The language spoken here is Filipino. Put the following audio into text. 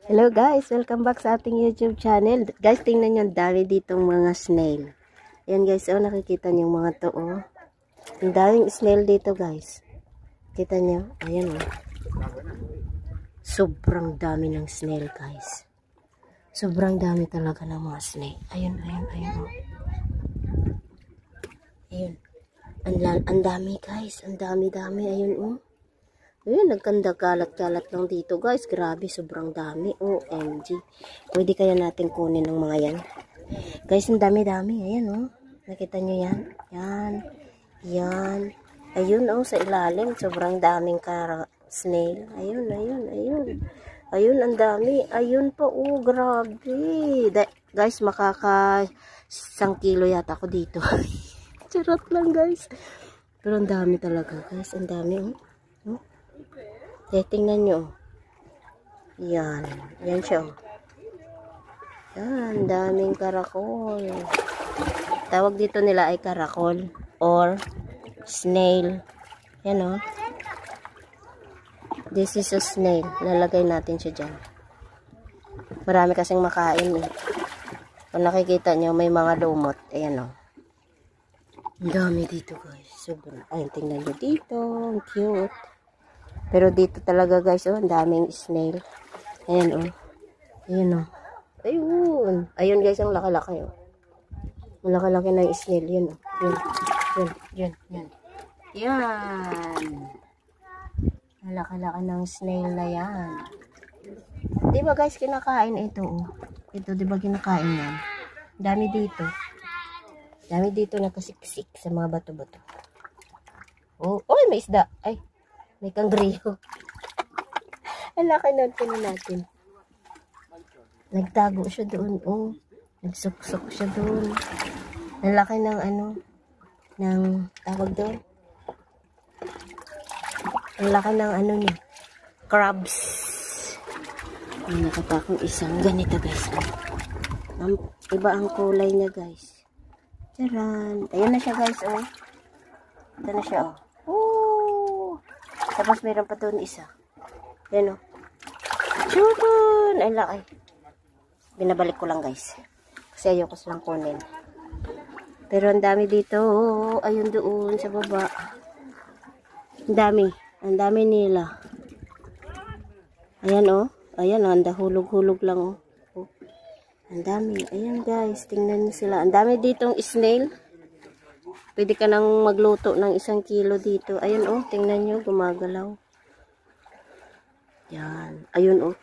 Hello guys, welcome back sa ating YouTube channel. Guys, tingnan nyo, ang dami ditong mga snail. Ayan guys, oh, nakikita nyo yung mga to, oh. Ang daming snail dito guys. Kita nyo, ayan oh. Sobrang dami ng snail guys. Sobrang dami talaga ng mga snail. Ayun, oh. Ayun. Ang dami guys, ang dami, ayun oh. Ayun, nagkanda kalat-kalat lang dito guys. Grabe, sobrang dami. OMG. Pwede kaya natin kunin ng mga yan. Guys, ang dami-dami. Ayan oh. Nakita nyo yan? Yan. Ayun oh, sa ilalim. Sobrang daming snail. Ayun. Ayun, ang dami. Ayun pa oh, grabe. Guys, makaka 1 kilo yata ako dito. Charot lang guys. Pero ang dami talaga guys. Ang dami oh. Tingnan nyo. Yan siya. Yan, daming karakol. Tawag dito nila ay karakol or snail. Yan o. This is a snail. Lalagay natin siya dyan. Marami kasing makain eh. Kung nakikita nyo, may mga lumot. Ayan o. Ang dami dito guys. Sobrang. Ayun, tingnan nyo dito. Ang cute. Pero dito talaga guys, oh, ang daming snail. Ayan, oh. Ayan, oh. Ayun. Ayun guys, ang laki-laki, oh. Ang laki-laki ng snail. Yun, oh. Yan. Yan. Ang laki-laki ng snail na yan. Diba guys, kinakain ito, oh. Ito, diba kinakain yan? Dami dito. Dami dito nakasiksik sa mga bato-bato. Oh, oy, may isda. Ay. May kanggriho. Ang laki natin. Nagtago siya doon. Oh. Nagsuksok siya doon. Ang laki ng ng tawag doon. Ang laki ng niya. Crabs. May nakapakong isang ganito guys. Iba ang kulay niya guys. Charan. Ayun na siya guys. Oh. Ito na siya. Oh. Tapos meron pa doon isa. Yan o. Chukun! Ay laki. Binabalik ko lang guys. Kasi ayoko silang kunin. Pero ang dami dito. Ayun doon sa baba. Ang dami. Ang dami nila. Ayan o. Ayan o. Hulog-hulog lang o. Ang dami. Ayan guys. Tingnan nyo sila. Ang dami ditong snail. Pwede ka nang magluto ng 1 kilo dito. Ayun oh, tingnan nyo, gumagalaw. Yan. Ayun oh,